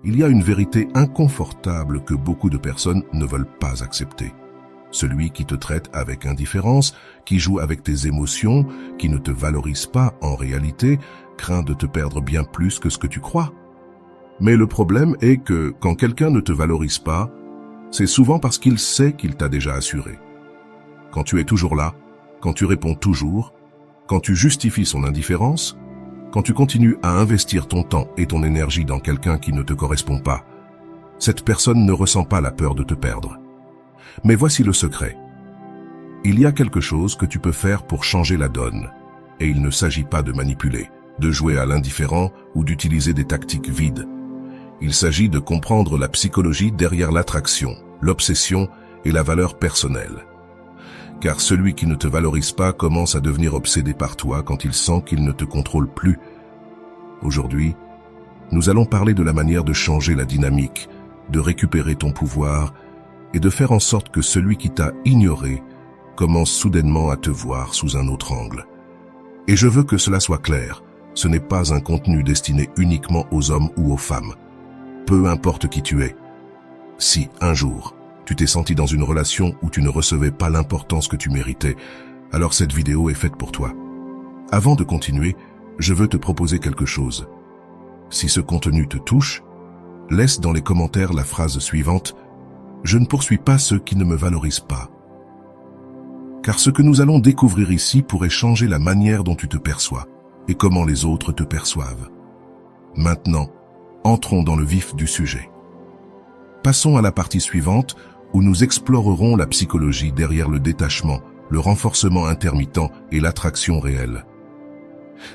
il y a une vérité inconfortable que beaucoup de personnes ne veulent pas accepter. Celui qui te traite avec indifférence, qui joue avec tes émotions, qui ne te valorise pas en réalité, craint de te perdre bien plus que ce que tu crois. Mais le problème est que quand quelqu'un ne te valorise pas, c'est souvent parce qu'il sait qu'il t'a déjà assuré. Quand tu es toujours là, quand tu réponds toujours, quand tu justifies son indifférence, quand tu continues à investir ton temps et ton énergie dans quelqu'un qui ne te correspond pas, cette personne ne ressent pas la peur de te perdre. Mais voici le secret. Il y a quelque chose que tu peux faire pour changer la donne. Et il ne s'agit pas de manipuler, de jouer à l'indifférent ou d'utiliser des tactiques vides. Il s'agit de comprendre la psychologie derrière l'attraction, l'obsession et la valeur personnelle. Car celui qui ne te valorise pas commence à devenir obsédé par toi quand il sent qu'il ne te contrôle plus. Aujourd'hui, nous allons parler de la manière de changer la dynamique, de récupérer ton pouvoir et de faire en sorte que celui qui t'a ignoré commence soudainement à te voir sous un autre angle. Et je veux que cela soit clair, ce n'est pas un contenu destiné uniquement aux hommes ou aux femmes. Peu importe qui tu es. Si, un jour, tu t'es senti dans une relation où tu ne recevais pas l'importance que tu méritais, alors cette vidéo est faite pour toi. Avant de continuer, je veux te proposer quelque chose. Si ce contenu te touche, laisse dans les commentaires la phrase suivante « Je ne poursuis pas ceux qui ne me valorisent pas ». Car ce que nous allons découvrir ici pourrait changer la manière dont tu te perçois et comment les autres te perçoivent. Maintenant, entrons dans le vif du sujet. Passons à la partie suivante où nous explorerons la psychologie derrière le détachement, le renforcement intermittent et l'attraction réelle.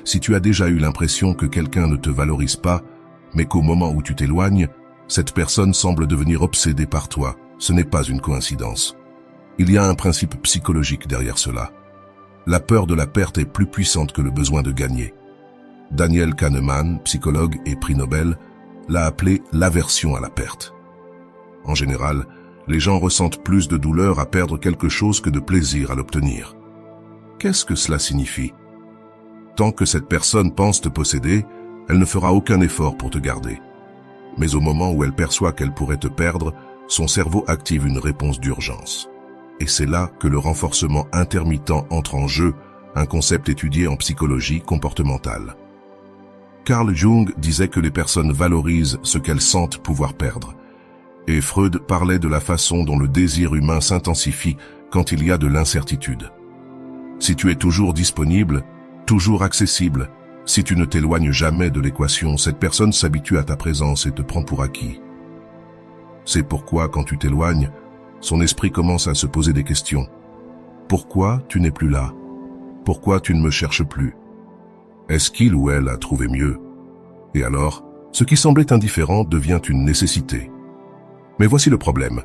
Si tu as déjà eu l'impression que quelqu'un ne te valorise pas, mais qu'au moment où tu t'éloignes, cette personne semble devenir obsédée par toi, ce n'est pas une coïncidence. Il y a un principe psychologique derrière cela. La peur de la perte est plus puissante que le besoin de gagner. Daniel Kahneman, psychologue et prix Nobel, l'a appelé l'aversion à la perte. En général, les gens ressentent plus de douleur à perdre quelque chose que de plaisir à l'obtenir. Qu'est-ce que cela signifie? Tant que cette personne pense te posséder, elle ne fera aucun effort pour te garder. Mais au moment où elle perçoit qu'elle pourrait te perdre, son cerveau active une réponse d'urgence. Et c'est là que le renforcement intermittent entre en jeu, un concept étudié en psychologie comportementale. Carl Jung disait que les personnes valorisent ce qu'elles sentent pouvoir perdre. Et Freud parlait de la façon dont le désir humain s'intensifie quand il y a de l'incertitude. Si tu es toujours disponible, toujours accessible, si tu ne t'éloignes jamais de l'équation, cette personne s'habitue à ta présence et te prend pour acquis. C'est pourquoi, quand tu t'éloignes, son esprit commence à se poser des questions. Pourquoi tu n'es plus là? Pourquoi tu ne me cherches plus? Est-ce qu'il ou elle a trouvé mieux? Et alors, ce qui semblait indifférent devient une nécessité. Mais voici le problème.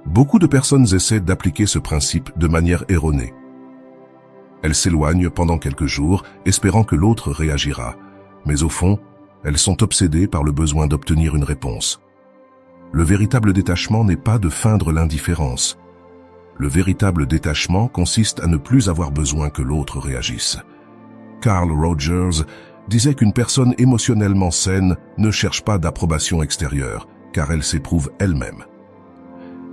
Beaucoup de personnes essaient d'appliquer ce principe de manière erronée. Elles s'éloignent pendant quelques jours, espérant que l'autre réagira. Mais au fond, elles sont obsédées par le besoin d'obtenir une réponse. Le véritable détachement n'est pas de feindre l'indifférence. Le véritable détachement consiste à ne plus avoir besoin que l'autre réagisse. Carl Rogers disait qu'une personne émotionnellement saine ne cherche pas d'approbation extérieure, car elle s'éprouve elle-même.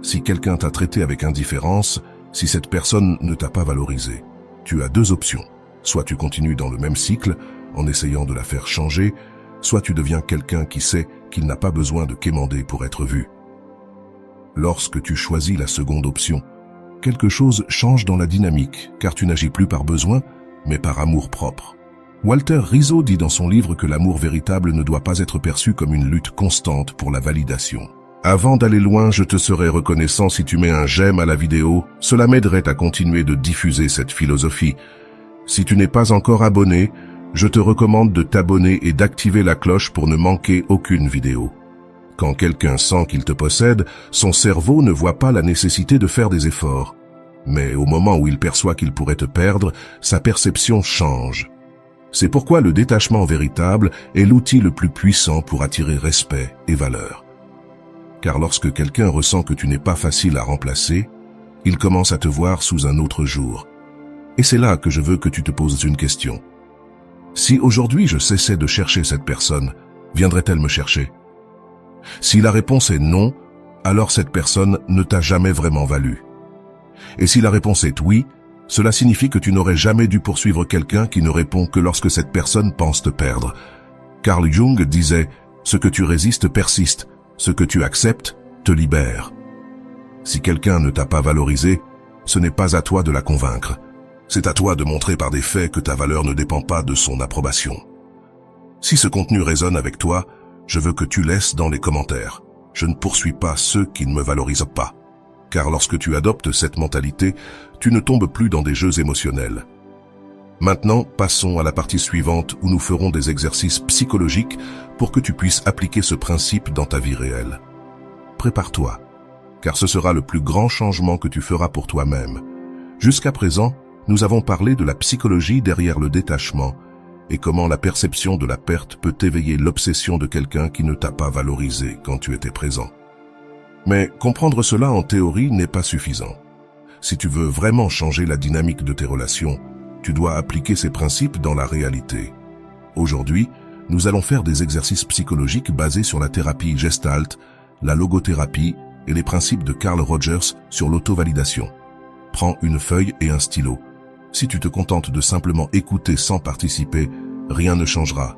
Si quelqu'un t'a traité avec indifférence, si cette personne ne t'a pas valorisé, tu as deux options. Soit tu continues dans le même cycle, en essayant de la faire changer, soit tu deviens quelqu'un qui sait qu'il n'a pas besoin de quémander pour être vu. Lorsque tu choisis la seconde option, quelque chose change dans la dynamique, car tu n'agis plus par besoin, mais par amour-propre. Walter Rizzo dit dans son livre que l'amour véritable ne doit pas être perçu comme une lutte constante pour la validation. Avant d'aller loin, je te serais reconnaissant si tu mets un j'aime à la vidéo, cela m'aiderait à continuer de diffuser cette philosophie. Si tu n'es pas encore abonné, je te recommande de t'abonner et d'activer la cloche pour ne manquer aucune vidéo. Quand quelqu'un sent qu'il te possède, son cerveau ne voit pas la nécessité de faire des efforts. Mais au moment où il perçoit qu'il pourrait te perdre, sa perception change. C'est pourquoi le détachement véritable est l'outil le plus puissant pour attirer respect et valeur. Car lorsque quelqu'un ressent que tu n'es pas facile à remplacer, il commence à te voir sous un autre jour. Et c'est là que je veux que tu te poses une question. Si aujourd'hui je cessais de chercher cette personne, viendrait-elle me chercher? Si la réponse est non, alors cette personne ne t'a jamais vraiment valu. Et si la réponse est oui, cela signifie que tu n'aurais jamais dû poursuivre quelqu'un qui ne répond que lorsque cette personne pense te perdre. Carl Jung disait « Ce que tu résistes persiste, ce que tu acceptes te libère ». Si quelqu'un ne t'a pas valorisé, ce n'est pas à toi de la convaincre. C'est à toi de montrer par des faits que ta valeur ne dépend pas de son approbation. Si ce contenu résonne avec toi, je veux que tu laisses dans les commentaires. Je ne poursuis pas ceux qui ne me valorisent pas. Car lorsque tu adoptes cette mentalité, tu ne tombes plus dans des jeux émotionnels. Maintenant, passons à la partie suivante où nous ferons des exercices psychologiques pour que tu puisses appliquer ce principe dans ta vie réelle. Prépare-toi, car ce sera le plus grand changement que tu feras pour toi-même. Jusqu'à présent, nous avons parlé de la psychologie derrière le détachement et comment la perception de la perte peut éveiller l'obsession de quelqu'un qui ne t'a pas valorisé quand tu étais présent. Mais comprendre cela en théorie n'est pas suffisant. Si tu veux vraiment changer la dynamique de tes relations, tu dois appliquer ces principes dans la réalité. Aujourd'hui, nous allons faire des exercices psychologiques basés sur la thérapie Gestalt, la logothérapie et les principes de Carl Rogers sur l'auto-validation. Prends une feuille et un stylo. Si tu te contentes de simplement écouter sans participer, rien ne changera.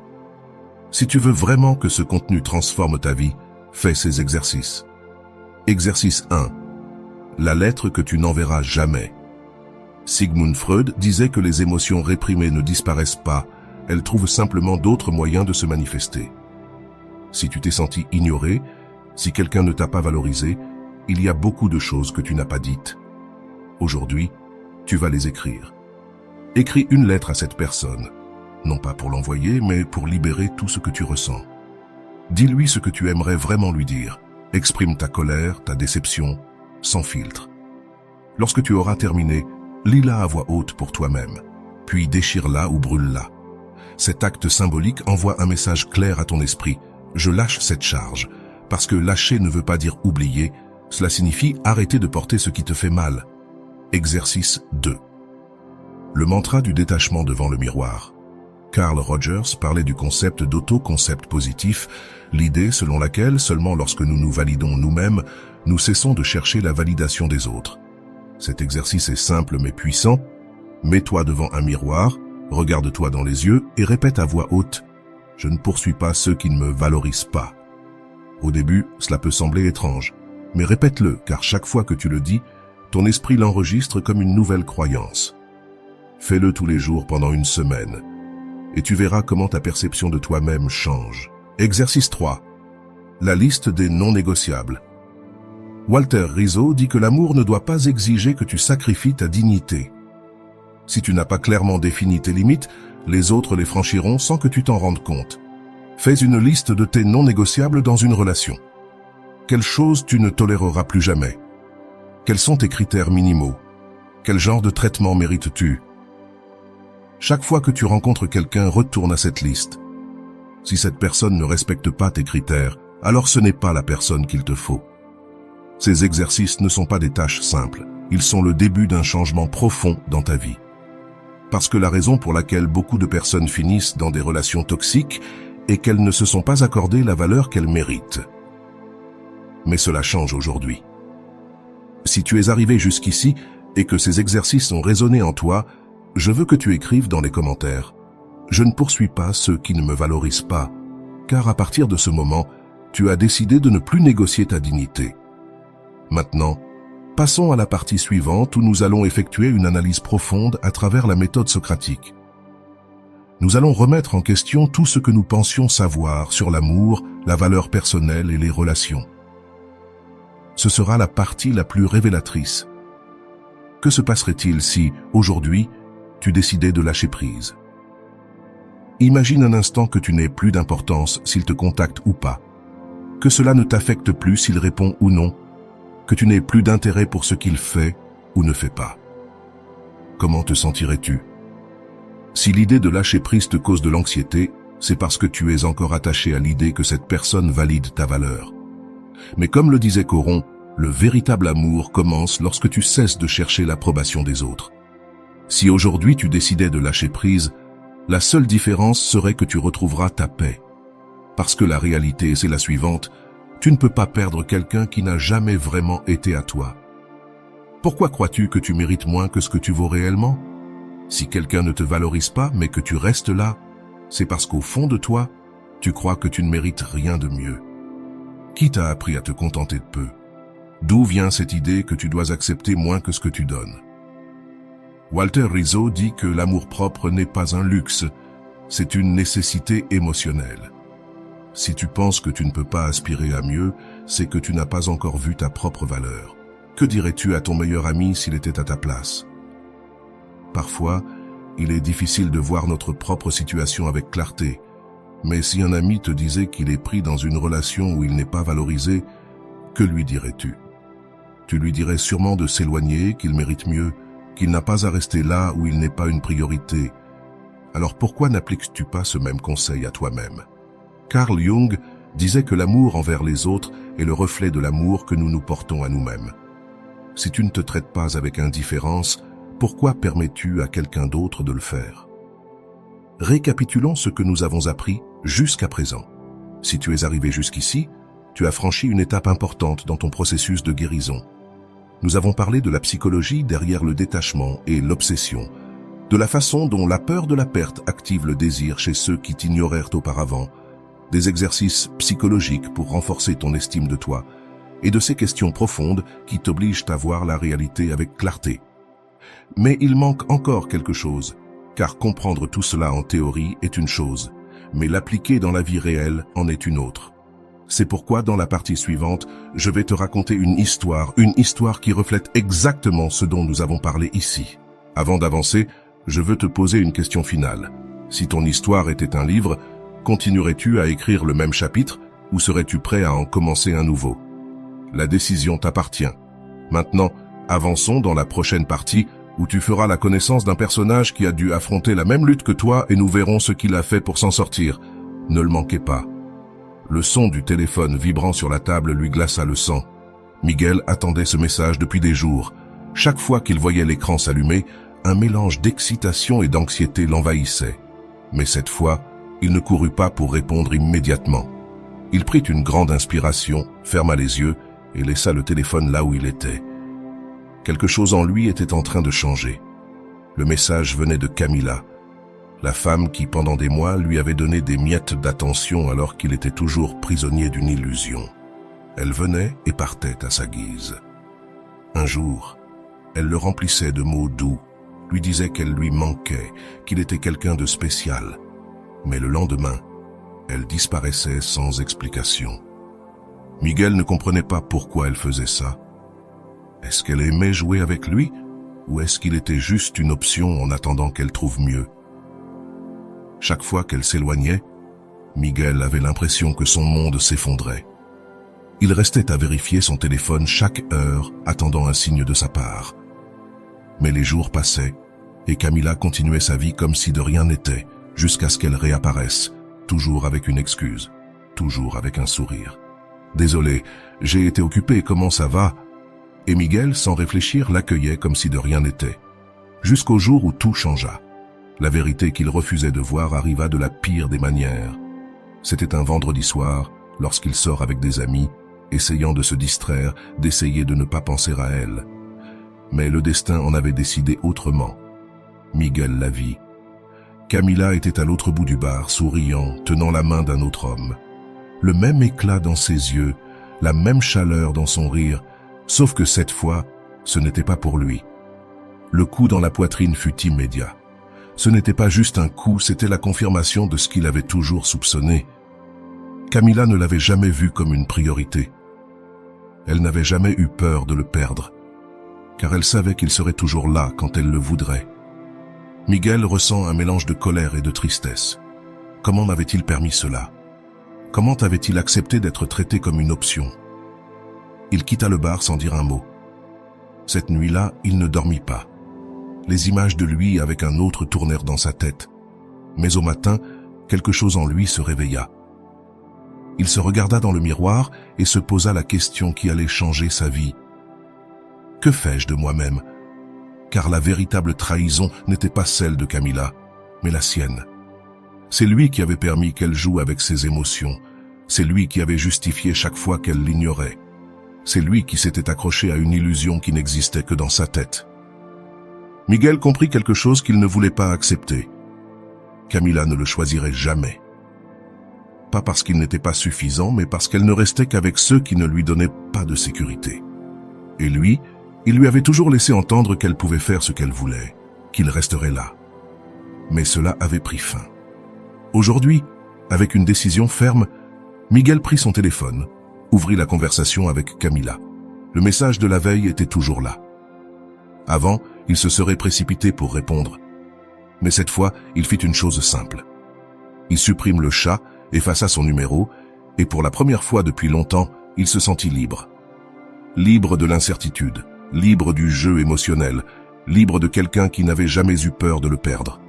Si tu veux vraiment que ce contenu transforme ta vie, fais ces exercices. Exercice 1. La lettre que tu n'enverras jamais. Sigmund Freud disait que les émotions réprimées ne disparaissent pas, elles trouvent simplement d'autres moyens de se manifester. Si tu t'es senti ignoré, si quelqu'un ne t'a pas valorisé, il y a beaucoup de choses que tu n'as pas dites. Aujourd'hui, tu vas les écrire. Écris une lettre à cette personne, non pas pour l'envoyer, mais pour libérer tout ce que tu ressens. Dis-lui ce que tu aimerais vraiment lui dire. Exprime ta colère, ta déception, sans filtre. Lorsque tu auras terminé, lis-la à voix haute pour toi-même, puis déchire-la ou brûle-la. Cet acte symbolique envoie un message clair à ton esprit. Je lâche cette charge, parce que lâcher ne veut pas dire oublier, cela signifie arrêter de porter ce qui te fait mal. Exercice 2. Le mantra du détachement devant le miroir. Carl Rogers parlait du concept d'auto-concept positif, l'idée selon laquelle seulement lorsque nous nous validons nous-mêmes, nous cessons de chercher la validation des autres. Cet exercice est simple mais puissant. Mets-toi devant un miroir, regarde-toi dans les yeux et répète à voix haute « Je ne poursuis pas ceux qui ne me valorisent pas ». Au début, cela peut sembler étrange, mais répète-le car chaque fois que tu le dis, ton esprit l'enregistre comme une nouvelle croyance. Fais-le tous les jours pendant une semaine, et tu verras comment ta perception de toi-même change. Exercice 3. La liste des non négociables. Walter Rizzo dit que l'amour ne doit pas exiger que tu sacrifies ta dignité. Si tu n'as pas clairement défini tes limites, les autres les franchiront sans que tu t'en rendes compte. Fais une liste de tes non négociables dans une relation. Quelles choses tu ne toléreras plus jamais? Quels sont tes critères minimaux? Quel genre de traitement mérites-tu? Chaque fois que tu rencontres quelqu'un, retourne à cette liste. Si cette personne ne respecte pas tes critères, alors ce n'est pas la personne qu'il te faut. Ces exercices ne sont pas des tâches simples, ils sont le début d'un changement profond dans ta vie. Parce que la raison pour laquelle beaucoup de personnes finissent dans des relations toxiques est qu'elles ne se sont pas accordées la valeur qu'elles méritent. Mais cela change aujourd'hui. Si tu es arrivé jusqu'ici et que ces exercices ont résonné en toi, je veux que tu écrives dans les commentaires « Je ne poursuis pas ceux qui ne me valorisent pas », car à partir de ce moment, tu as décidé de ne plus négocier ta dignité. Maintenant, passons à la partie suivante où nous allons effectuer une analyse profonde à travers la méthode socratique. Nous allons remettre en question tout ce que nous pensions savoir sur l'amour, la valeur personnelle et les relations. Ce sera la partie la plus révélatrice. Que se passerait-il si, aujourd'hui, tu décidais de lâcher prise? Imagine un instant que tu n'aies plus d'importance s'il te contacte ou pas, que cela ne t'affecte plus s'il répond ou non, que tu n'aies plus d'intérêt pour ce qu'il fait ou ne fait pas. Comment te sentirais-tu? Si l'idée de lâcher prise te cause de l'anxiété, c'est parce que tu es encore attaché à l'idée que cette personne valide ta valeur. Mais comme le disait Coron, le véritable amour commence lorsque tu cesses de chercher l'approbation des autres. Si aujourd'hui tu décidais de lâcher prise, la seule différence serait que tu retrouveras ta paix. Parce que la réalité, c'est la suivante, Tu ne peux pas perdre quelqu'un qui n'a jamais vraiment été à toi. Pourquoi crois-tu que tu mérites moins que ce que tu vaux réellement? Si quelqu'un ne te valorise pas, mais que tu restes là, c'est parce qu'au fond de toi, tu crois que tu ne mérites rien de mieux. Qui t'a appris à te contenter de peu? D'où vient cette idée que tu dois accepter moins que ce que tu donnes? Walter Rizzo dit que l'amour-propre n'est pas un luxe, c'est une nécessité émotionnelle. Si tu penses que tu ne peux pas aspirer à mieux, c'est que tu n'as pas encore vu ta propre valeur. Que dirais-tu à ton meilleur ami s'il était à ta place? Parfois, il est difficile de voir notre propre situation avec clarté, mais si un ami te disait qu'il est pris dans une relation où il n'est pas valorisé, que lui dirais-tu? Tu lui dirais sûrement de s'éloigner, qu'il mérite mieux, qu'il n'a pas à rester là où il n'est pas une priorité. Alors pourquoi n'appliques-tu pas ce même conseil à toi-même? Carl Jung disait que l'amour envers les autres est le reflet de l'amour que nous nous portons à nous-mêmes. Si tu ne te traites pas avec indifférence, pourquoi permets-tu à quelqu'un d'autre de le faire? Récapitulons ce que nous avons appris jusqu'à présent. Si tu es arrivé jusqu'ici, tu as franchi une étape importante dans ton processus de guérison. Nous avons parlé de la psychologie derrière le détachement et l'obsession, de la façon dont la peur de la perte active le désir chez ceux qui t'ignorèrent auparavant, des exercices psychologiques pour renforcer ton estime de toi, et de ces questions profondes qui t'obligent à voir la réalité avec clarté. Mais il manque encore quelque chose, car comprendre tout cela en théorie est une chose, mais l'appliquer dans la vie réelle en est une autre. C'est pourquoi dans la partie suivante, je vais te raconter une histoire qui reflète exactement ce dont nous avons parlé ici. Avant d'avancer, je veux te poser une question finale. Si ton histoire était un livre, continuerais-tu à écrire le même chapitre ou serais-tu prêt à en commencer un nouveau? La décision t'appartient. Maintenant, avançons dans la prochaine partie où tu feras la connaissance d'un personnage qui a dû affronter la même lutte que toi et nous verrons ce qu'il a fait pour s'en sortir. Ne le manquez pas. Le son du téléphone vibrant sur la table lui glaça le sang. Miguel attendait ce message depuis des jours. Chaque fois qu'il voyait l'écran s'allumer, un mélange d'excitation et d'anxiété l'envahissait. Mais cette fois, il ne courut pas pour répondre immédiatement. Il prit une grande inspiration, ferma les yeux et laissa le téléphone là où il était. Quelque chose en lui était en train de changer. Le message venait de Camila, la femme qui pendant des mois lui avait donné des miettes d'attention alors qu'il était toujours prisonnier d'une illusion. Elle venait et partait à sa guise. Un jour, elle le remplissait de mots doux, lui disait qu'elle lui manquait, qu'il était quelqu'un de spécial. Mais le lendemain, elle disparaissait sans explication. Miguel ne comprenait pas pourquoi elle faisait ça. Est-ce qu'elle aimait jouer avec lui ou est-ce qu'il était juste une option en attendant qu'elle trouve mieux? Chaque fois qu'elle s'éloignait, Miguel avait l'impression que son monde s'effondrait. Il restait à vérifier son téléphone chaque heure, attendant un signe de sa part. Mais les jours passaient et Camila continuait sa vie comme si de rien n'était, jusqu'à ce qu'elle réapparaisse, toujours avec une excuse, toujours avec un sourire. « Désolé, j'ai été occupé, comment ça va ?» Et Miguel, sans réfléchir, l'accueillait comme si de rien n'était. Jusqu'au jour où tout changea. La vérité qu'il refusait de voir arriva de la pire des manières. C'était un vendredi soir, lorsqu'il sort avec des amis, essayant de se distraire, d'essayer de ne pas penser à elle. Mais le destin en avait décidé autrement. Miguel la vit. Camila était à l'autre bout du bar, souriant, tenant la main d'un autre homme. Le même éclat dans ses yeux, la même chaleur dans son rire, sauf que cette fois, ce n'était pas pour lui. Le coup dans la poitrine fut immédiat. Ce n'était pas juste un coup, c'était la confirmation de ce qu'il avait toujours soupçonné. Camila ne l'avait jamais vu comme une priorité. Elle n'avait jamais eu peur de le perdre, car elle savait qu'il serait toujours là quand elle le voudrait. Miguel ressent un mélange de colère et de tristesse. Comment m'avait-il permis cela? Comment avait-il accepté d'être traité comme une option? Il quitta le bar sans dire un mot. Cette nuit-là, il ne dormit pas. Les images de lui avec un autre tournèrent dans sa tête. Mais au matin, quelque chose en lui se réveilla. Il se regarda dans le miroir et se posa la question qui allait changer sa vie. Que fais-je de moi-même? Car la véritable trahison n'était pas celle de Camila, mais la sienne. C'est lui qui avait permis qu'elle joue avec ses émotions, C'est lui qui avait justifié chaque fois qu'elle l'ignorait. C'est lui qui s'était accroché à une illusion qui n'existait que dans sa tête. Miguel comprit quelque chose qu'il ne voulait pas accepter. Camila ne le choisirait jamais. Pas parce qu'il n'était pas suffisant, mais parce qu'elle ne restait qu'avec ceux qui ne lui donnaient pas de sécurité. Et lui, il lui avait toujours laissé entendre qu'elle pouvait faire ce qu'elle voulait, qu'il resterait là. Mais cela avait pris fin. Aujourd'hui, avec une décision ferme, Miguel prit son téléphone, ouvrit la conversation avec Camila. Le message de la veille était toujours là. Avant, il se serait précipité pour répondre. Mais cette fois, il fit une chose simple. Il supprime le chat, effaça son numéro, et pour la première fois depuis longtemps, il se sentit libre. Libre de l'incertitude, libre du jeu émotionnel, libre de quelqu'un qui n'avait jamais eu peur de le perdre.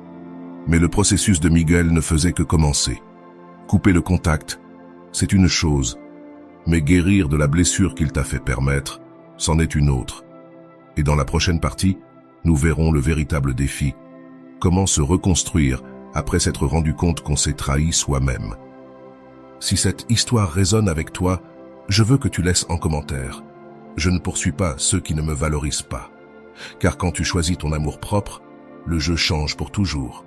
Mais le processus de Miguel ne faisait que commencer. Couper le contact, c'est une chose, mais guérir de la blessure qu'il t'a fait permettre, c'en est une autre. Et dans la prochaine partie, nous verrons le véritable défi. Comment se reconstruire après s'être rendu compte qu'on s'est trahi soi-même. Si cette histoire résonne avec toi, je veux que tu laisses en commentaire. Je ne poursuis pas ceux qui ne me valorisent pas. Car quand tu choisis ton amour propre, le jeu change pour toujours.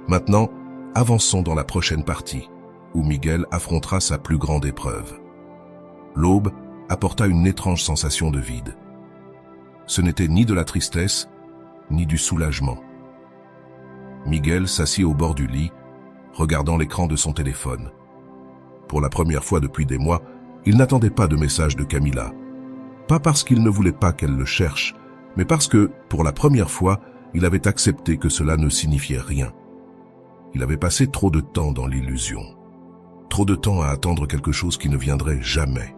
Maintenant, avançons dans la prochaine partie, où Miguel affrontera sa plus grande épreuve. L'aube apporta une étrange sensation de vide. Ce n'était ni de la tristesse, ni du soulagement. Miguel s'assit au bord du lit, regardant l'écran de son téléphone. Pour la première fois depuis des mois, il n'attendait pas de message de Camila. Pas parce qu'il ne voulait pas qu'elle le cherche, mais parce que, pour la première fois, il avait accepté que cela ne signifiait rien. Il avait passé trop de temps dans l'illusion. Trop de temps à attendre quelque chose qui ne viendrait jamais.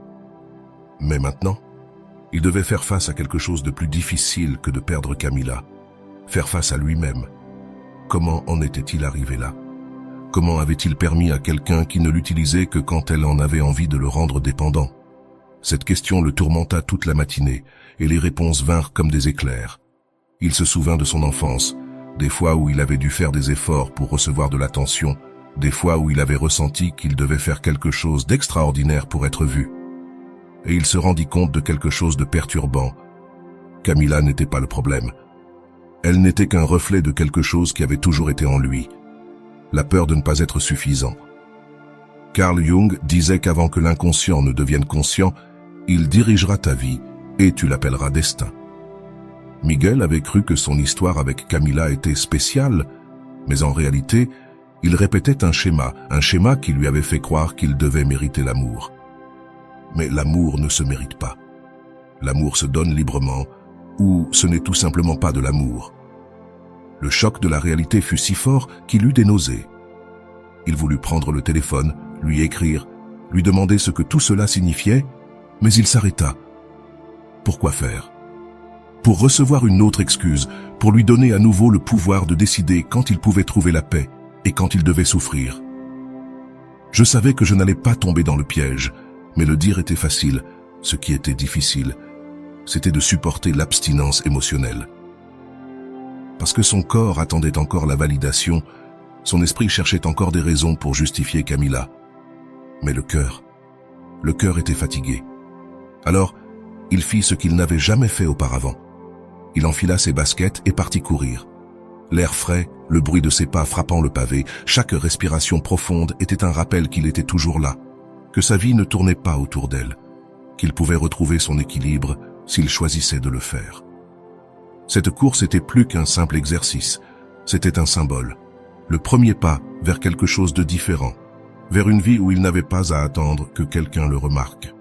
Mais maintenant, il devait faire face à quelque chose de plus difficile que de perdre Camila. Faire face à lui-même. Comment en était-il arrivé là? Comment avait-il permis à quelqu'un qui ne l'utilisait que quand elle en avait envie de le rendre dépendant? Cette question le tourmenta toute la matinée, et les réponses vinrent comme des éclairs. Il se souvint de son enfance, des fois où il avait dû faire des efforts pour recevoir de l'attention, des fois où il avait ressenti qu'il devait faire quelque chose d'extraordinaire pour être vu. Et il se rendit compte de quelque chose de perturbant. Camila n'était pas le problème. Elle n'était qu'un reflet de quelque chose qui avait toujours été en lui. La peur de ne pas être suffisant. Carl Jung disait qu'avant que l'inconscient ne devienne conscient, il dirigera ta vie et tu l'appelleras destin. Miguel avait cru que son histoire avec Camila était spéciale, mais en réalité, il répétait un schéma qui lui avait fait croire qu'il devait mériter l'amour. Mais l'amour ne se mérite pas. L'amour se donne librement, ou ce n'est tout simplement pas de l'amour. Le choc de la réalité fut si fort qu'il eut des nausées. Il voulut prendre le téléphone, lui écrire, lui demander ce que tout cela signifiait, mais il s'arrêta. Pourquoi faire? Pour recevoir une autre excuse, pour lui donner à nouveau le pouvoir de décider quand il pouvait trouver la paix et quand il devait souffrir. Je savais que je n'allais pas tomber dans le piège, mais le dire était facile. Ce qui était difficile, c'était de supporter l'abstinence émotionnelle. Parce que son corps attendait encore la validation, son esprit cherchait encore des raisons pour justifier Camila. Mais le cœur était fatigué. Alors, il fit ce qu'il n'avait jamais fait auparavant. Il enfila ses baskets et partit courir. L'air frais, le bruit de ses pas frappant le pavé, chaque respiration profonde était un rappel qu'il était toujours là, que sa vie ne tournait pas autour d'elle, qu'il pouvait retrouver son équilibre s'il choisissait de le faire. Cette course était plus qu'un simple exercice, c'était un symbole, le premier pas vers quelque chose de différent, vers une vie où il n'avait pas à attendre que quelqu'un le remarque.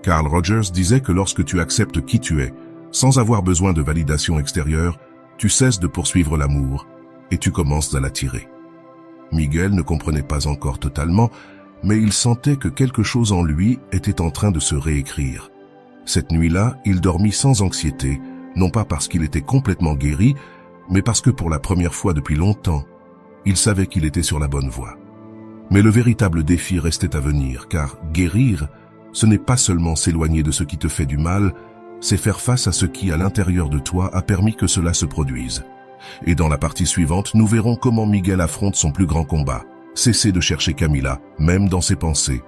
Carl Rogers disait que lorsque tu acceptes qui tu es, sans avoir besoin de validation extérieure, tu cesses de poursuivre l'amour et tu commences à l'attirer. Miguel ne comprenait pas encore totalement, mais il sentait que quelque chose en lui était en train de se réécrire. Cette nuit-là, il dormit sans anxiété, non pas parce qu'il était complètement guéri, mais parce que pour la première fois depuis longtemps, il savait qu'il était sur la bonne voie. Mais le véritable défi restait à venir, car guérir, ce n'est pas seulement s'éloigner de ce qui te fait du mal, c'est faire face à ce qui, à l'intérieur de toi, a permis que cela se produise. Et dans la partie suivante, nous verrons comment Miguel affronte son plus grand combat, Cessez de chercher Camila, même dans ses pensées.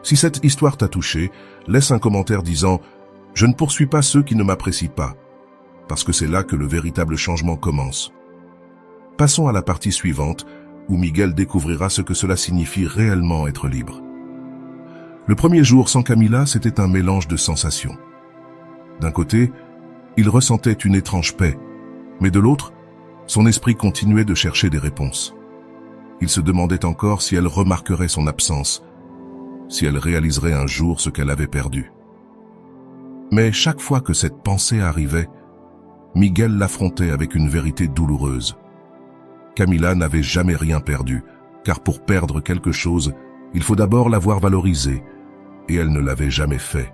Si cette histoire t'a touché, laisse un commentaire disant « Je ne poursuis pas ceux qui ne m'apprécient pas », parce que c'est là que le véritable changement commence. Passons à la partie suivante, où Miguel découvrira ce que cela signifie réellement être libre. Le premier jour sans Camila, c'était un mélange de sensations. D'un côté, il ressentait une étrange paix, mais de l'autre, son esprit continuait de chercher des réponses. Il se demandait encore si elle remarquerait son absence, si elle réaliserait un jour ce qu'elle avait perdu. Mais chaque fois que cette pensée arrivait, Miguel l'affrontait avec une vérité douloureuse. Camila n'avait jamais rien perdu, car pour perdre quelque chose, il faut d'abord l'avoir valorisée, et elle ne l'avait jamais fait.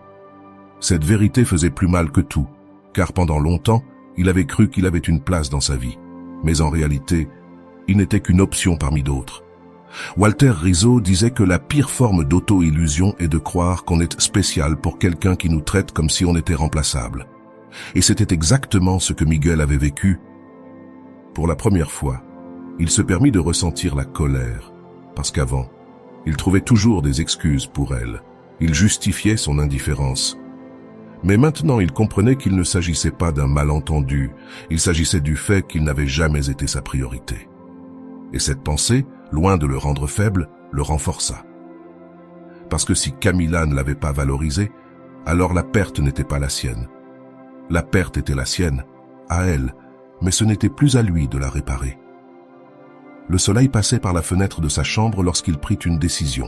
Cette vérité faisait plus mal que tout, car pendant longtemps, il avait cru qu'il avait une place dans sa vie. Mais en réalité, il n'était qu'une option parmi d'autres. Walter Rizzo disait que la pire forme d'auto-illusion est de croire qu'on est spécial pour quelqu'un qui nous traite comme si on était remplaçable. Et c'était exactement ce que Miguel avait vécu. Pour la première fois, il se permit de ressentir la colère, parce qu'avant, il trouvait toujours des excuses pour elle. Il justifiait son indifférence. Mais maintenant, il comprenait qu'il ne s'agissait pas d'un malentendu, il s'agissait du fait qu'il n'avait jamais été sa priorité. Et cette pensée, loin de le rendre faible, le renforça. Parce que si Camila ne l'avait pas valorisé, alors la perte n'était pas la sienne. La perte était la sienne, à elle, mais ce n'était plus à lui de la réparer. Le soleil passait par la fenêtre de sa chambre lorsqu'il prit une décision.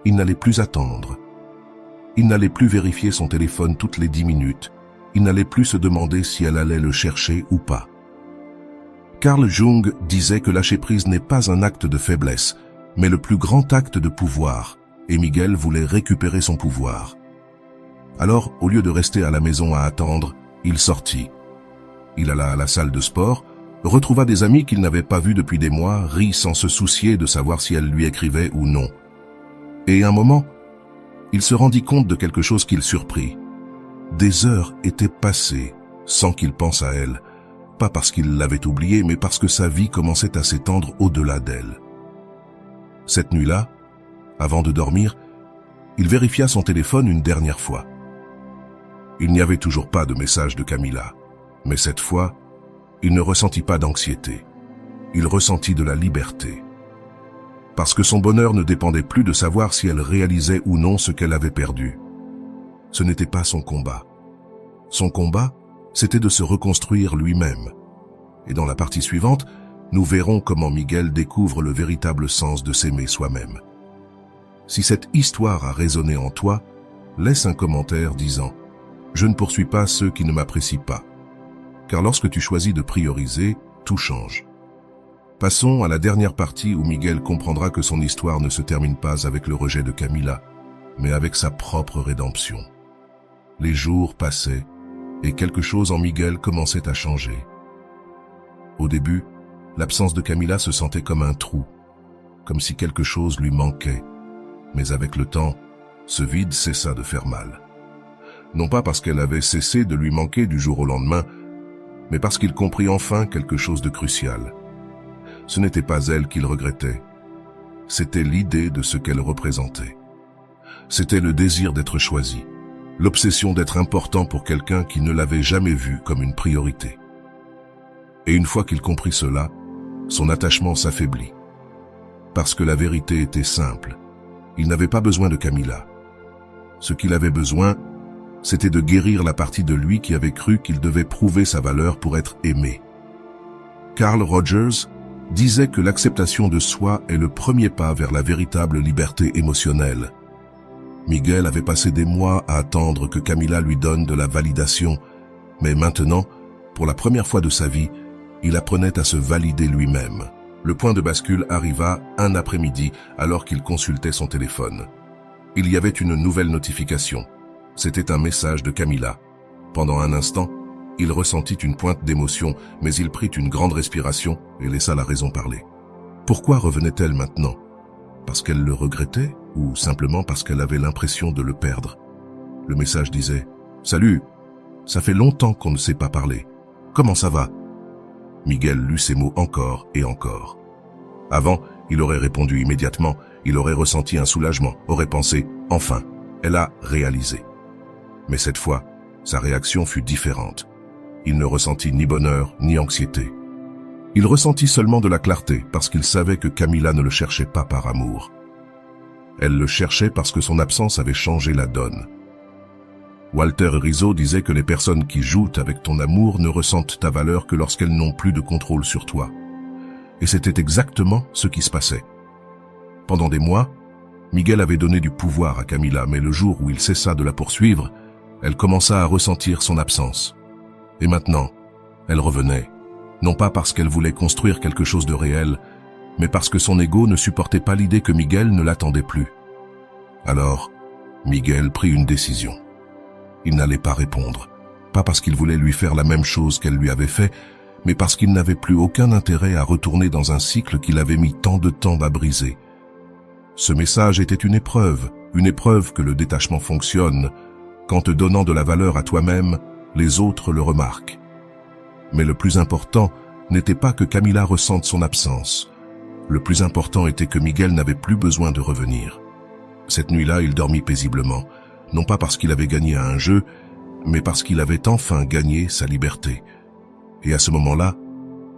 Il n'allait plus attendre. Il n'allait plus vérifier son téléphone toutes les 10 minutes. Il n'allait plus se demander si elle allait le chercher ou pas. Carl Jung disait que lâcher prise n'est pas un acte de faiblesse, mais le plus grand acte de pouvoir, et Miguel voulait récupérer son pouvoir. Alors, au lieu de rester à la maison à attendre, il sortit. Il alla à la salle de sport, retrouva des amis qu'il n'avait pas vus depuis des mois, rit sans se soucier de savoir si elle lui écrivait ou non. Et un moment, il se rendit compte de quelque chose qui le surprit. Des heures étaient passées sans qu'il pense à elle, pas parce qu'il l'avait oubliée, mais parce que sa vie commençait à s'étendre au-delà d'elle. Cette nuit-là, avant de dormir, il vérifia son téléphone une dernière fois. Il n'y avait toujours pas de message de Camila, mais cette fois, il ne ressentit pas d'anxiété. Il ressentit de la liberté. Parce que son bonheur ne dépendait plus de savoir si elle réalisait ou non ce qu'elle avait perdu. Ce n'était pas son combat. Son combat, c'était de se reconstruire lui-même. Et dans la partie suivante, nous verrons comment Miguel découvre le véritable sens de s'aimer soi-même. Si cette histoire a résonné en toi, laisse un commentaire disant « Je ne poursuis pas ceux qui ne m'apprécient pas ». Car lorsque tu choisis de prioriser, tout change. Passons à la dernière partie où Miguel comprendra que son histoire ne se termine pas avec le rejet de Camila, mais avec sa propre rédemption. Les jours passaient et quelque chose en Miguel commençait à changer. Au début, l'absence de Camila se sentait comme un trou, comme si quelque chose lui manquait. Mais avec le temps, ce vide cessa de faire mal. Non pas parce qu'elle avait cessé de lui manquer du jour au lendemain, mais parce qu'il comprit enfin quelque chose de crucial. Ce n'était pas elle qu'il regrettait, c'était l'idée de ce qu'elle représentait. C'était le désir d'être choisi, l'obsession d'être important pour quelqu'un qui ne l'avait jamais vu comme une priorité. Et une fois qu'il comprit cela, son attachement s'affaiblit. Parce que la vérité était simple, il n'avait pas besoin de Camila. Ce qu'il avait besoin, c'était de guérir la partie de lui qui avait cru qu'il devait prouver sa valeur pour être aimé. Carl Rogers disait que l'acceptation de soi est le premier pas vers la véritable liberté émotionnelle. Miguel avait passé des mois à attendre que Camila lui donne de la validation, mais maintenant, pour la première fois de sa vie, il apprenait à se valider lui-même. Le point de bascule arriva un après-midi alors qu'il consultait son téléphone. Il y avait une nouvelle notification. C'était un message de Camila. Pendant un instant, il ressentit une pointe d'émotion, mais il prit une grande respiration et laissa la raison parler. Pourquoi revenait-elle maintenant? Parce qu'elle le regrettait ou simplement parce qu'elle avait l'impression de le perdre? Le message disait « Salut, ça fait longtemps qu'on ne s'est pas parlé. Comment ça va ?» Miguel lut ces mots encore et encore. Avant, Il aurait répondu immédiatement, il aurait ressenti un soulagement, aurait pensé « enfin ». Elle a réalisé. Mais cette fois, sa réaction fut différente. Il ne ressentit ni bonheur, ni anxiété. Il ressentit seulement de la clarté parce qu'il savait que Camilla ne le cherchait pas par amour. Elle le cherchait parce que son absence avait changé la donne. Walter Rizzo disait que les personnes qui jouent avec ton amour ne ressentent ta valeur que lorsqu'elles n'ont plus de contrôle sur toi. Et c'était exactement ce qui se passait. Pendant des mois, Miguel avait donné du pouvoir à Camilla, mais le jour où il cessa de la poursuivre, elle commença à ressentir son absence. Et maintenant, elle revenait, non pas parce qu'elle voulait construire quelque chose de réel, mais parce que son ego ne supportait pas l'idée que Miguel ne l'attendait plus. Alors, Miguel prit une décision. Il n'allait pas répondre, pas parce qu'il voulait lui faire la même chose qu'elle lui avait fait, mais parce qu'il n'avait plus aucun intérêt à retourner dans un cycle qu'il avait mis tant de temps à briser. Ce message était une épreuve que le détachement fonctionne. Qu'en te donnant de la valeur à toi-même, les autres le remarquent. Mais le plus important n'était pas que Camilla ressente son absence. Le plus important était que Miguel n'avait plus besoin de revenir. Cette nuit-là, il dormit paisiblement, non pas parce qu'il avait gagné à un jeu, mais parce qu'il avait enfin gagné sa liberté. Et à ce moment-là,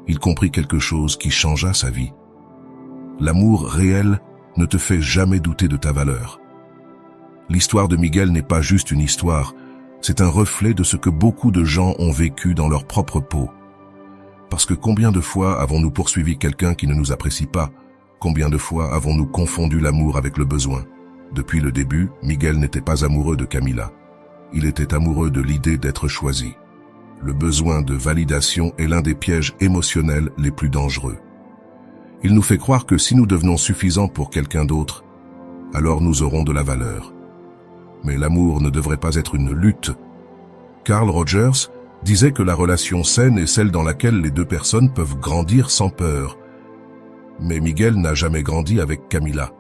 il comprit quelque chose qui changea sa vie. L'amour réel ne te fait jamais douter de ta valeur. L'histoire de Miguel n'est pas juste une histoire, c'est un reflet de ce que beaucoup de gens ont vécu dans leur propre peau. Parce que combien de fois avons-nous poursuivi quelqu'un qui ne nous apprécie pas? Combien de fois avons-nous confondu l'amour avec le besoin? Depuis le début, Miguel n'était pas amoureux de Camilla. Il était amoureux de l'idée d'être choisi. Le besoin de validation est l'un des pièges émotionnels les plus dangereux. Il nous fait croire que si nous devenons suffisants pour quelqu'un d'autre, alors nous aurons de la valeur. Mais l'amour ne devrait pas être une lutte. Carl Rogers disait que la relation saine est celle dans laquelle les deux personnes peuvent grandir sans peur. Mais Miguel n'a jamais grandi avec Camilla.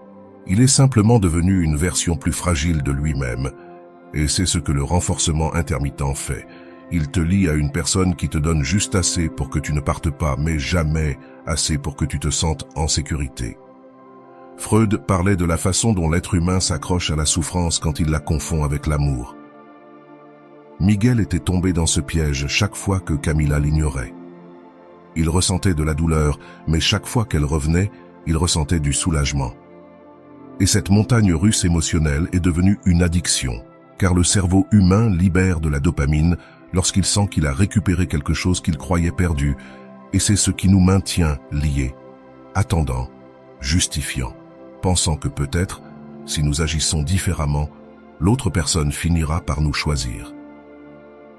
Il est simplement devenu une version plus fragile de lui-même. Et c'est ce que le renforcement intermittent fait. Il te lie à une personne qui te donne juste assez pour que tu ne partes pas, mais jamais assez pour que tu te sentes en sécurité. Freud parlait de la façon dont l'être humain s'accroche à la souffrance quand il la confond avec l'amour. Miguel était tombé dans ce piège chaque fois que Camilla l'ignorait. Il ressentait de la douleur, mais chaque fois qu'elle revenait, il ressentait du soulagement. Et cette montagne russe émotionnelle est devenue une addiction, car le cerveau humain libère de la dopamine lorsqu'il sent qu'il a récupéré quelque chose qu'il croyait perdu, et c'est ce qui nous maintient liés, attendant, justifiant, pensant que peut-être, si nous agissons différemment, l'autre personne finira par nous choisir.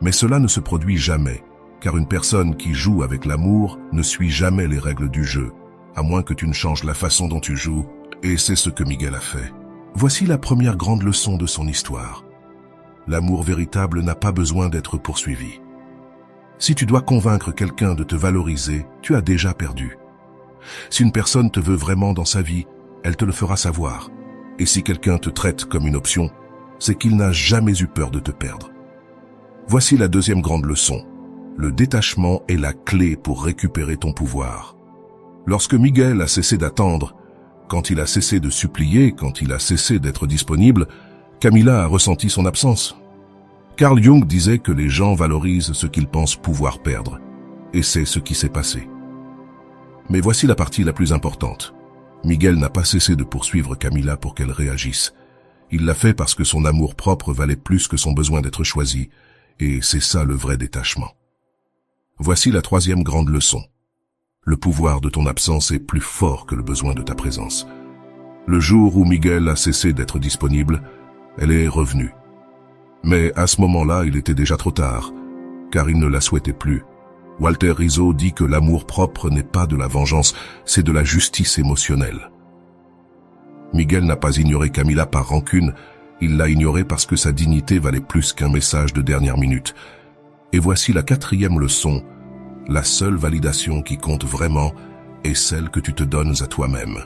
Mais cela ne se produit jamais, car une personne qui joue avec l'amour ne suit jamais les règles du jeu, à moins que tu ne changes la façon dont tu joues, et c'est ce que Miguel a fait. Voici la première grande leçon de son histoire. L'amour véritable n'a pas besoin d'être poursuivi. Si tu dois convaincre quelqu'un de te valoriser, tu as déjà perdu. Si une personne te veut vraiment dans sa vie, elle te le fera savoir. Et si quelqu'un te traite comme une option, c'est qu'il n'a jamais eu peur de te perdre. Voici la deuxième grande leçon. Le détachement est la clé pour récupérer ton pouvoir. Lorsque Miguel a cessé d'attendre, quand il a cessé de supplier, quand il a cessé d'être disponible, Camilla a ressenti son absence. Carl Jung disait que les gens valorisent ce qu'ils pensent pouvoir perdre. Et c'est ce qui s'est passé. Mais voici la partie la plus importante. Miguel n'a pas cessé de poursuivre Camilla pour qu'elle réagisse. Il l'a fait parce que son amour-propre valait plus que son besoin d'être choisi. Et c'est ça le vrai détachement. Voici la troisième grande leçon. Le pouvoir de ton absence est plus fort que le besoin de ta présence. Le jour où Miguel a cessé d'être disponible, elle est revenue. Mais à ce moment-là, il était déjà trop tard, car il ne la souhaitait plus. Walter Rizzo dit que l'amour-propre n'est pas de la vengeance, c'est de la justice émotionnelle. Miguel n'a pas ignoré Camilla par rancune, il l'a ignorée parce que sa dignité valait plus qu'un message de dernière minute. Et voici la quatrième leçon. La seule validation qui compte vraiment est celle que tu te donnes à toi-même.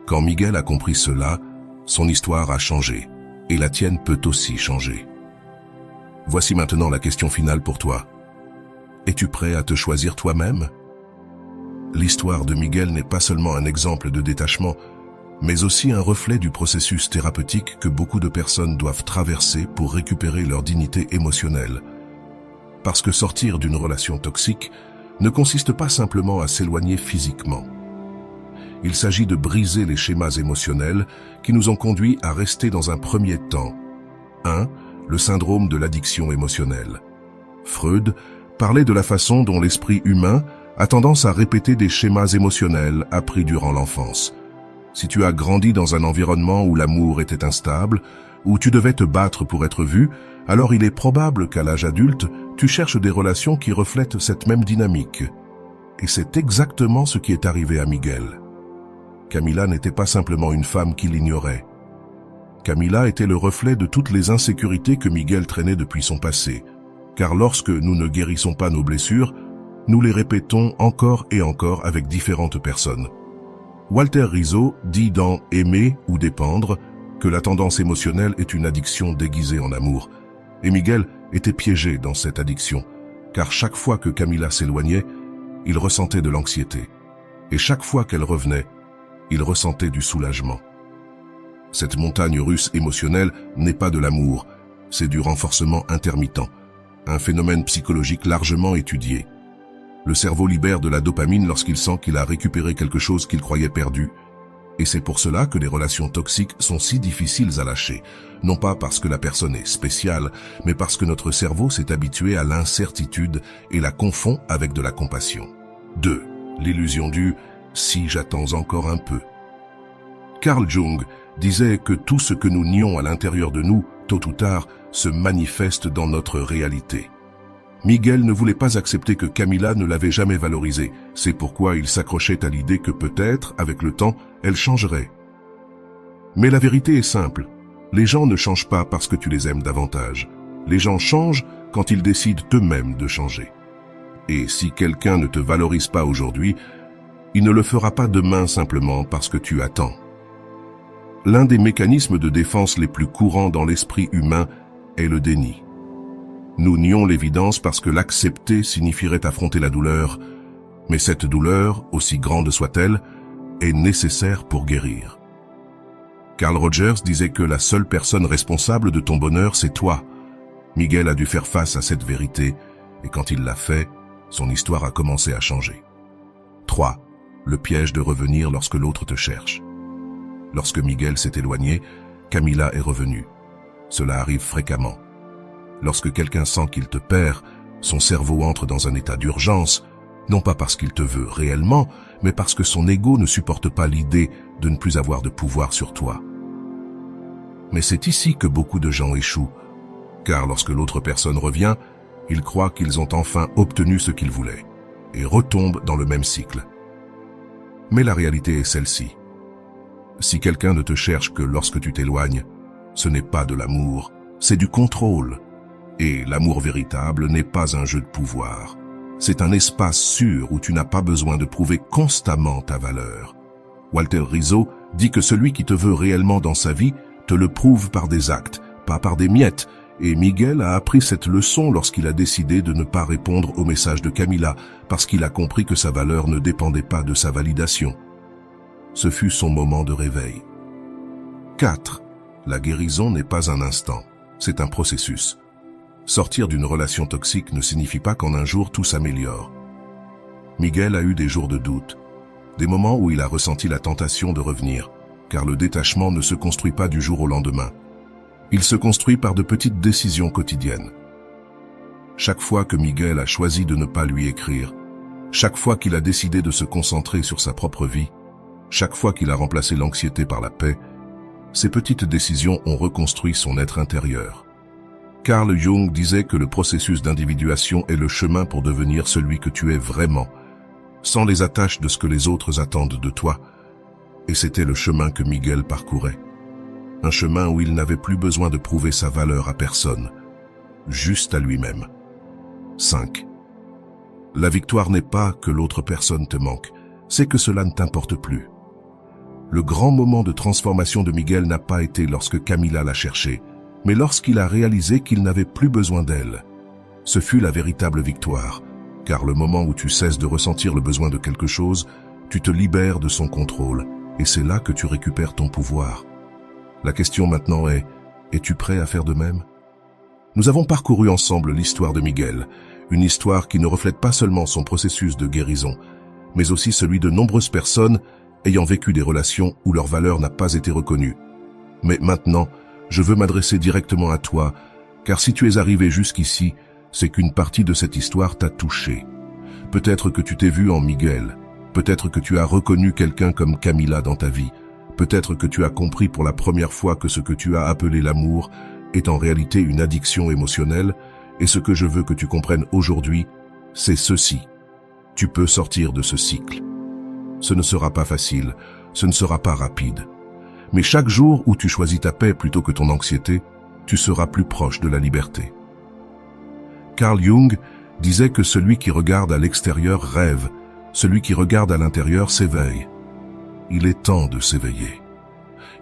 Quand Miguel a compris cela, son histoire a changé, et la tienne peut aussi changer. Voici maintenant la question finale pour toi. Es-tu prêt à te choisir toi-même? L'histoire de Miguel n'est pas seulement un exemple de détachement, mais aussi un reflet du processus thérapeutique que beaucoup de personnes doivent traverser pour récupérer leur dignité émotionnelle. Parce que sortir d'une relation toxique ne consiste pas simplement à s'éloigner physiquement. Il s'agit de briser les schémas émotionnels qui nous ont conduits à rester dans un premier temps. 1. Le syndrome de l'addiction émotionnelle. Freud parlait de la façon dont l'esprit humain a tendance à répéter des schémas émotionnels appris durant l'enfance. Si tu as grandi dans un environnement où l'amour était instable, où tu devais te battre pour être vu, alors il est probable qu'à l'âge adulte, tu cherches des relations qui reflètent cette même dynamique. Et c'est exactement ce qui est arrivé à Miguel. Camila n'était pas simplement une femme qui l'ignorait. Camila était le reflet de toutes les insécurités que Miguel traînait depuis son passé. Car lorsque nous ne guérissons pas nos blessures, nous les répétons encore et encore avec différentes personnes. Walter Rizzo dit dans « Aimer ou dépendre » que la tendance émotionnelle est une addiction déguisée en amour. Et Miguel était piégé dans cette addiction, car chaque fois que Camila s'éloignait, il ressentait de l'anxiété. Et chaque fois qu'elle revenait, il ressentait du soulagement. Cette montagne russe émotionnelle n'est pas de l'amour, c'est du renforcement intermittent, un phénomène psychologique largement étudié. Le cerveau libère de la dopamine lorsqu'il sent qu'il a récupéré quelque chose qu'il croyait perdu, et c'est pour cela que les relations toxiques sont si difficiles à lâcher, non pas parce que la personne est spéciale, mais parce que notre cerveau s'est habitué à l'incertitude et la confond avec de la compassion. 2. L'illusion du « si j'attends encore un peu ». Carl Jung disait que tout ce que nous nions à l'intérieur de nous, tôt ou tard, se manifeste dans notre réalité. Miguel ne voulait pas accepter que Camila ne l'avait jamais valorisé. C'est pourquoi il s'accrochait à l'idée que peut-être, avec le temps, elle changerait. Mais la vérité est simple. Les gens ne changent pas parce que tu les aimes davantage. Les gens changent quand ils décident eux-mêmes de changer. Et si quelqu'un ne te valorise pas aujourd'hui, il ne le fera pas demain simplement parce que tu attends. L'un des mécanismes de défense les plus courants dans l'esprit humain est le déni. Nous nions l'évidence parce que l'accepter signifierait affronter la douleur, mais cette douleur, aussi grande soit-elle, est nécessaire pour guérir. Carl Rogers disait que la seule personne responsable de ton bonheur, c'est toi. Miguel a dû faire face à cette vérité, et quand il l'a fait, son histoire a commencé à changer. 3. Le piège de revenir lorsque l'autre te cherche. Lorsque Miguel s'est éloigné, Camila est revenue. Cela arrive fréquemment. Lorsque quelqu'un sent qu'il te perd, son cerveau entre dans un état d'urgence, non pas parce qu'il te veut réellement, mais parce que son ego ne supporte pas l'idée de ne plus avoir de pouvoir sur toi. Mais c'est ici que beaucoup de gens échouent, car lorsque l'autre personne revient, ils croient qu'ils ont enfin obtenu ce qu'ils voulaient, et retombent dans le même cycle. Mais la réalité est celle-ci. Si quelqu'un ne te cherche que lorsque tu t'éloignes, ce n'est pas de l'amour, c'est du contrôle. Et l'amour véritable n'est pas un jeu de pouvoir. C'est un espace sûr où tu n'as pas besoin de prouver constamment ta valeur. Walter Rizzo dit que celui qui te veut réellement dans sa vie te le prouve par des actes, pas par des miettes. Et Miguel a appris cette leçon lorsqu'il a décidé de ne pas répondre au message de Camila, parce qu'il a compris que sa valeur ne dépendait pas de sa validation. Ce fut son moment de réveil. 4. La guérison n'est pas un instant, c'est un processus. Sortir d'une relation toxique ne signifie pas qu'en un jour tout s'améliore. Miguel a eu des jours de doute, des moments où il a ressenti la tentation de revenir, car le détachement ne se construit pas du jour au lendemain. Il se construit par de petites décisions quotidiennes. Chaque fois que Miguel a choisi de ne pas lui écrire, chaque fois qu'il a décidé de se concentrer sur sa propre vie, chaque fois qu'il a remplacé l'anxiété par la paix, ces petites décisions ont reconstruit son être intérieur. Carl Jung disait que le processus d'individuation est le chemin pour devenir celui que tu es vraiment, sans les attaches de ce que les autres attendent de toi. Et c'était le chemin que Miguel parcourait. Un chemin où il n'avait plus besoin de prouver sa valeur à personne, juste à lui-même. 5. La victoire n'est pas que l'autre personne te manque, c'est que cela ne t'importe plus. Le grand moment de transformation de Miguel n'a pas été lorsque Camila l'a cherché, mais lorsqu'il a réalisé qu'il n'avait plus besoin d'elle. Ce fut la véritable victoire, car le moment où tu cesses de ressentir le besoin de quelque chose, tu te libères de son contrôle, et c'est là que tu récupères ton pouvoir. La question maintenant est, es-tu prêt à faire de même? Nous avons parcouru ensemble l'histoire de Miguel, une histoire qui ne reflète pas seulement son processus de guérison, mais aussi celui de nombreuses personnes ayant vécu des relations où leur valeur n'a pas été reconnue. Mais maintenant, je veux m'adresser directement à toi, car si tu es arrivé jusqu'ici, c'est qu'une partie de cette histoire t'a touché. Peut-être que tu t'es vu en Miguel, peut-être que tu as reconnu quelqu'un comme Camila dans ta vie, peut-être que tu as compris pour la première fois que ce que tu as appelé l'amour est en réalité une addiction émotionnelle, et ce que je veux que tu comprennes aujourd'hui, c'est ceci. Tu peux sortir de ce cycle. Ce ne sera pas facile, ce ne sera pas rapide. Mais chaque jour où tu choisis ta paix plutôt que ton anxiété, tu seras plus proche de la liberté. Carl Jung disait que celui qui regarde à l'extérieur rêve, celui qui regarde à l'intérieur s'éveille. Il est temps de s'éveiller.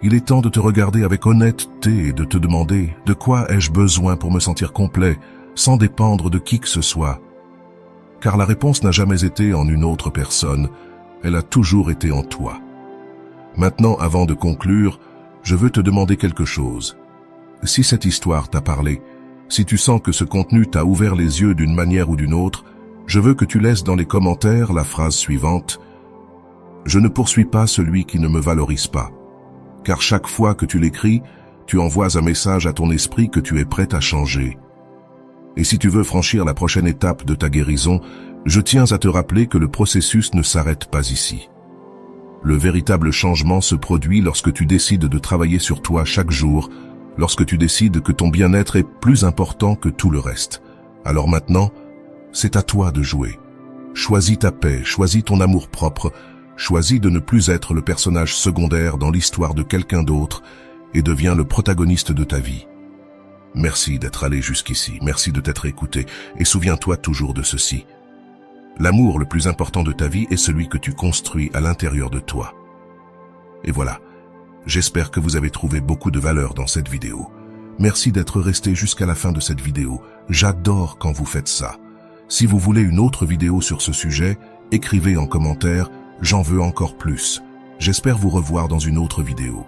Il est temps de te regarder avec honnêteté et de te demander de quoi ai-je besoin pour me sentir complet, sans dépendre de qui que ce soit. Car la réponse n'a jamais été en une autre personne, elle a toujours été en toi. Maintenant, avant de conclure, je veux te demander quelque chose. Si cette histoire t'a parlé, si tu sens que ce contenu t'a ouvert les yeux d'une manière ou d'une autre, je veux que tu laisses dans les commentaires la phrase suivante. Je ne poursuis pas celui qui ne me valorise pas. Car chaque fois que tu l'écris, tu envoies un message à ton esprit que tu es prêt à changer. Et si tu veux franchir la prochaine étape de ta guérison, je tiens à te rappeler que le processus ne s'arrête pas ici. Le véritable changement se produit lorsque tu décides de travailler sur toi chaque jour, lorsque tu décides que ton bien-être est plus important que tout le reste. Alors maintenant, c'est à toi de jouer. Choisis ta paix, choisis ton amour-propre, choisis de ne plus être le personnage secondaire dans l'histoire de quelqu'un d'autre et deviens le protagoniste de ta vie. Merci d'être allé jusqu'ici, merci de t'être écouté, et souviens-toi toujours de ceci. L'amour le plus important de ta vie est celui que tu construis à l'intérieur de toi. Et voilà, j'espère que vous avez trouvé beaucoup de valeur dans cette vidéo. Merci d'être resté jusqu'à la fin de cette vidéo, j'adore quand vous faites ça. Si vous voulez une autre vidéo sur ce sujet, écrivez en commentaire, j'en veux encore plus. J'espère vous revoir dans une autre vidéo.